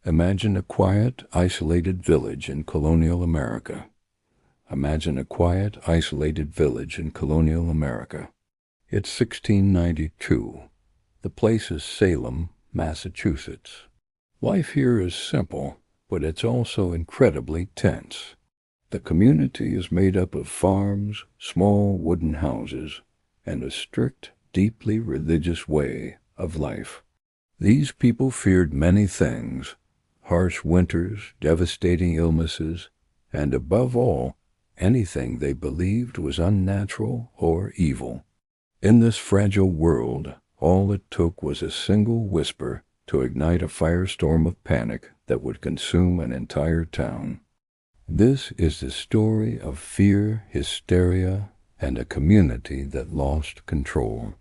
Imagine a quiet, isolated village in colonial America. Imagine a quiet, isolated village in colonial America. It's 1692. The place is Salem, Massachusetts. Life here is simple, but it's also incredibly tense. The community is made up of farms, small wooden houses, and a strict, deeply religious way of life. These people feared many things: harsh winters, devastating illnesses, and above all, anything they believed was unnatural or evil. In this fragile world, all it took was a single whisper to ignite a firestorm of panic that would consume an entire town. This is the story of fear, hysteria, and a community that lost control.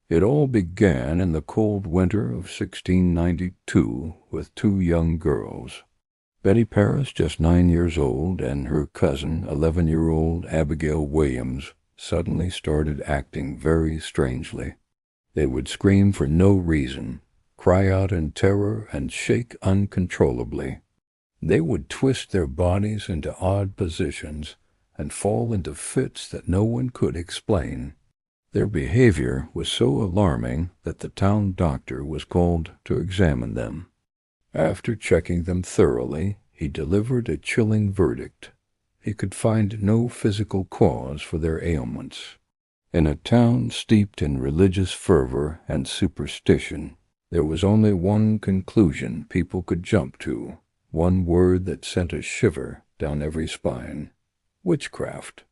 It all began in the cold winter of 1692 with two young girls. Betty Paris, just 9 years old, and her cousin, 11-year-old Abigail Williams, suddenly started acting very strangely. They would scream for no reason, cry out in terror, and shake uncontrollably. They would twist their bodies into odd positions and fall into fits that no one could explain. Their behavior was so alarming that the town doctor was called to examine them. After checking them thoroughly, he delivered a chilling verdict. He could find no physical cause for their ailments. In a town steeped in religious fervor and superstition, there was only one conclusion people could jump to, one word that sent a shiver down every spine: witchcraft.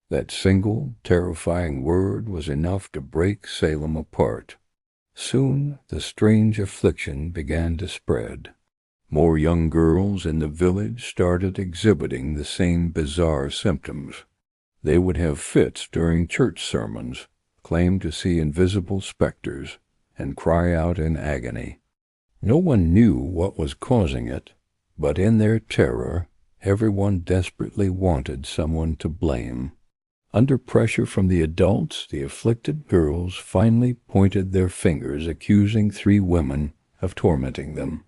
That single, terrifying word was enough to break Salem apart. Soon the strange affliction began to spread. More young girls in the village started exhibiting the same bizarre symptoms. They would have fits during church sermons, claim to see invisible specters, and cry out in agony. No one knew what was causing it, but in their terror, everyone desperately wanted someone to blame. Under pressure from the adults, the afflicted girls finally pointed their fingers, accusing 3 women of tormenting them.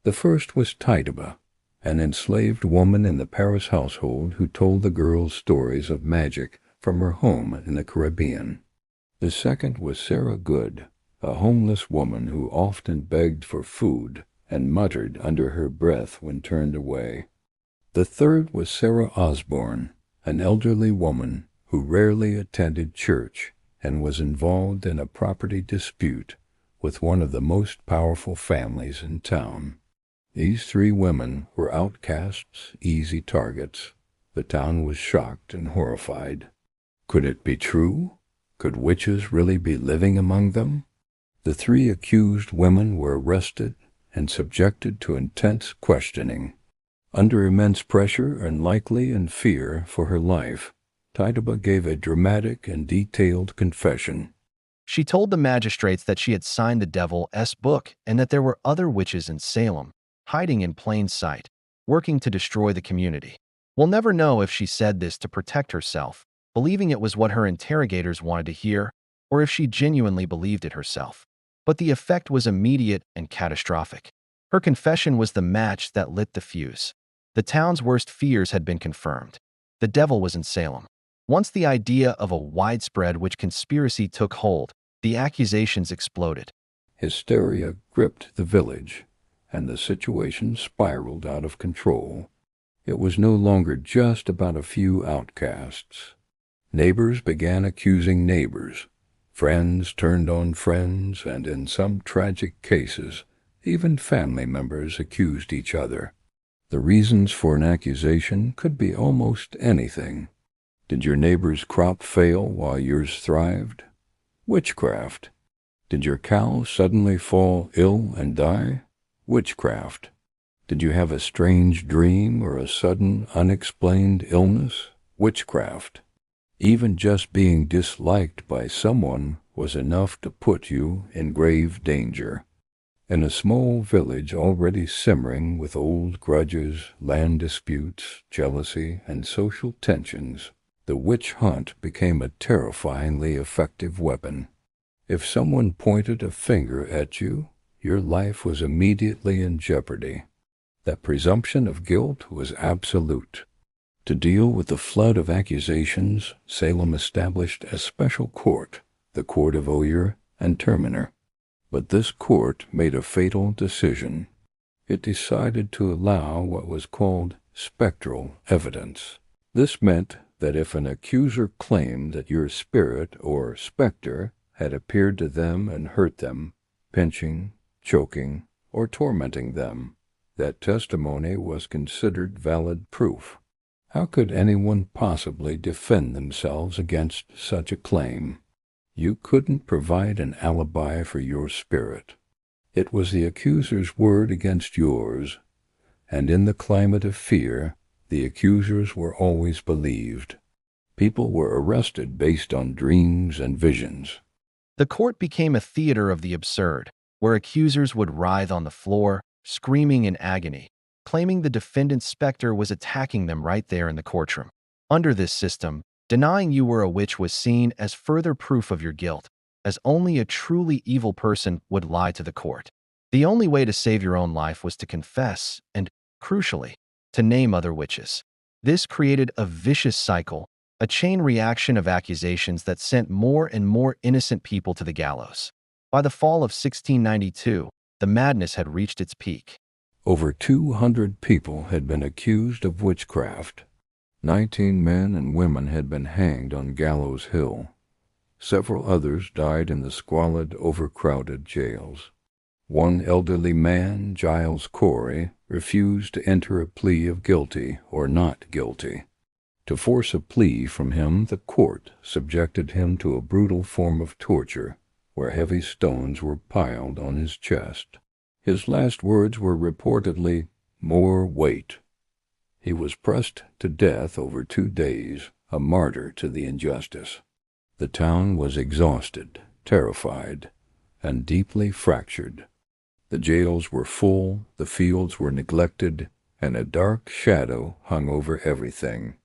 The first was Tituba, an enslaved woman in the Paris household who told the girls stories of magic from her home in the Caribbean. The second was Sarah Good, a homeless woman who often begged for food and muttered under her breath when turned away. The third was Sarah Osborne, an elderly woman who rarely attended church and was involved in a property dispute with one of the most powerful families in town. These 3 women were outcasts, easy targets. The town was shocked and horrified. Could it be true? Could witches really be living among them? The 3 accused women were arrested and subjected to intense questioning. Under immense pressure and likely in fear for her life, Tituba gave a dramatic and detailed confession. She told the magistrates that she had signed the devil's book and that there were other witches in Salem, hiding in plain sight, working to destroy the community. We'll never know if she said this to protect herself, believing it was what her interrogators wanted to hear, or if she genuinely believed it herself. But the effect was immediate and catastrophic. Her confession was the match that lit the fuse. The town's worst fears had been confirmed. The devil was in Salem. Once the idea of a widespread witch conspiracy took hold, the accusations exploded. Hysteria gripped the village, and the situation spiraled out of control. It was no longer just about a few outcasts. Neighbors began accusing neighbors. Friends turned on friends, and in some tragic cases, even family members accused each other. The reasons for an accusation could be almost anything. Did your neighbor's crop fail while yours thrived? Witchcraft. Did your cow suddenly fall ill and die? Witchcraft. Did you have a strange dream or a sudden, unexplained illness? Witchcraft. Even just being disliked by someone was enough to put you in grave danger. In a small village already simmering with old grudges, land disputes, jealousy, and social tensions, the witch hunt became a terrifyingly effective weapon. If someone pointed a finger at you, your life was immediately in jeopardy. The presumption of guilt was absolute. To deal with the flood of accusations, Salem established a special court, the Court of Oyer and Terminer. But this court made a fatal decision. It decided to allow what was called spectral evidence. This meant that if an accuser claimed that your spirit or specter had appeared to them and hurt them, pinching, choking, or tormenting them, that testimony was considered valid proof. How could anyone possibly defend themselves against such a claim? You couldn't provide an alibi for your spirit. It was the accuser's word against yours, and in the climate of fear, the accusers were always believed. People were arrested based on dreams and visions. The court became a theater of the absurd, where accusers would writhe on the floor, screaming in agony, claiming the defendant's specter was attacking them right there in the courtroom. Under this system, denying you were a witch was seen as further proof of your guilt, as only a truly evil person would lie to the court. The only way to save your own life was to confess and, crucially, to name other witches. This created a vicious cycle, a chain reaction of accusations that sent more and more innocent people to the gallows. By the fall of 1692, the madness had reached its peak. Over 200 people had been accused of witchcraft. 19 men and women had been hanged on Gallows Hill. Several others died in the squalid, overcrowded jails. One elderly man, Giles Corey, refused to enter a plea of guilty or not guilty. To force a plea from him, the court subjected him to a brutal form of torture, where heavy stones were piled on his chest. His last words were reportedly, "More weight." He was pressed to death over 2 days, a martyr to the injustice. The town was exhausted, terrified, and deeply fractured. The jails were full, the fields were neglected, and a dark shadow hung over everything.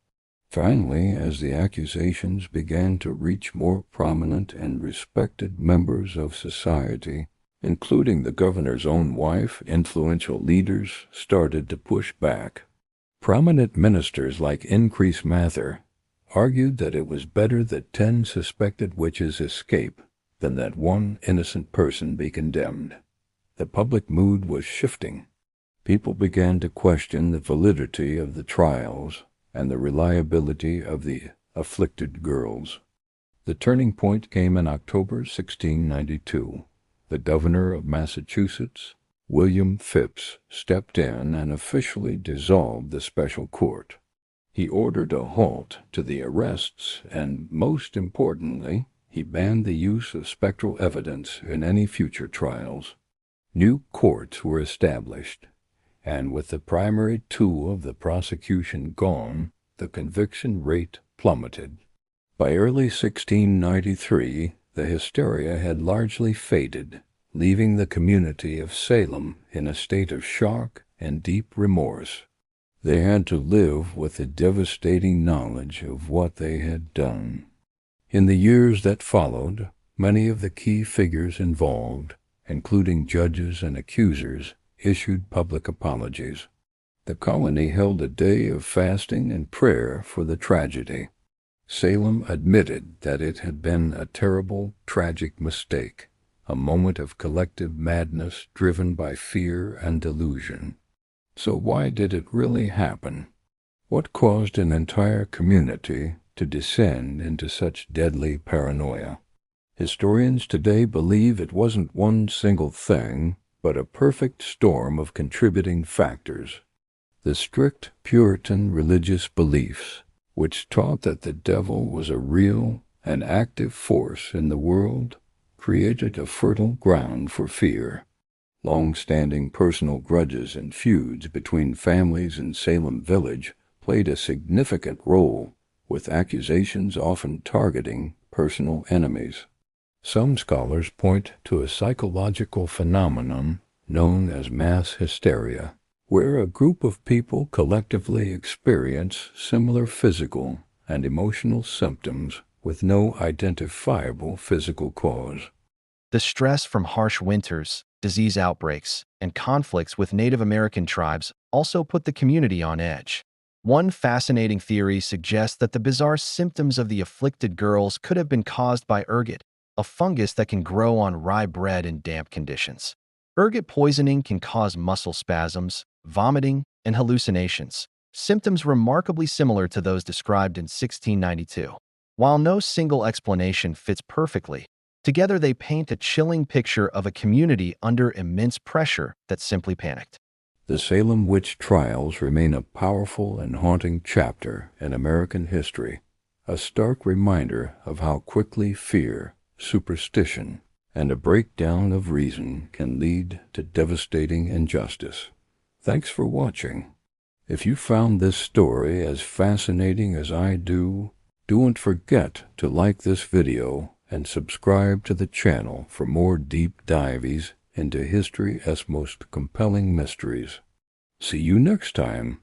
Finally, as the accusations began to reach more prominent and respected members of society, including the governor's own wife, influential leaders started to push back. Prominent ministers like Increase Mather argued that it was better that 10 suspected witches escape than that one innocent person be condemned. The public mood was shifting. People began to question the validity of the trials and the reliability of the afflicted girls. The turning point came in October 1692. The governor of Massachusetts, William Phips, stepped in and officially dissolved the special court. He ordered a halt to the arrests and, most importantly, he banned the use of spectral evidence in any future trials. New courts were established, and with the primary tool of the prosecution gone, the conviction rate plummeted. By early 1693, the hysteria had largely faded, leaving the community of Salem in a state of shock and deep remorse. They had to live with the devastating knowledge of what they had done. In the years that followed, many of the key figures involved, including judges and accusers, issued public apologies. The colony held a day of fasting and prayer for the tragedy. Salem admitted that it had been a terrible, tragic mistake, a moment of collective madness driven by fear and delusion. So why did it really happen? What caused an entire community to descend into such deadly paranoia? Historians today believe it wasn't one single thing, but a perfect storm of contributing factors. The strict Puritan religious beliefs, which taught that the devil was a real and active force in the world, created a fertile ground for fear. Long-standing personal grudges and feuds between families in Salem Village played a significant role, with accusations often targeting personal enemies. Some scholars point to a psychological phenomenon known as mass hysteria, where a group of people collectively experience similar physical and emotional symptoms with no identifiable physical cause. The stress from harsh winters, disease outbreaks, and conflicts with Native American tribes also put the community on edge. One fascinating theory suggests that the bizarre symptoms of the afflicted girls could have been caused by ergot, a fungus that can grow on rye bread in damp conditions. Ergot poisoning can cause muscle spasms, vomiting, and hallucinations, symptoms remarkably similar to those described in 1692. While no single explanation fits perfectly, together they paint a chilling picture of a community under immense pressure that simply panicked. The Salem witch trials remain a powerful and haunting chapter in American history, a stark reminder of how quickly fear, superstition, and a breakdown of reason can lead to devastating injustice. Thanks for watching. If you found this story as fascinating as I do, don't forget to like this video and subscribe to the channel for more deep dives into history's most compelling mysteries. See you next time.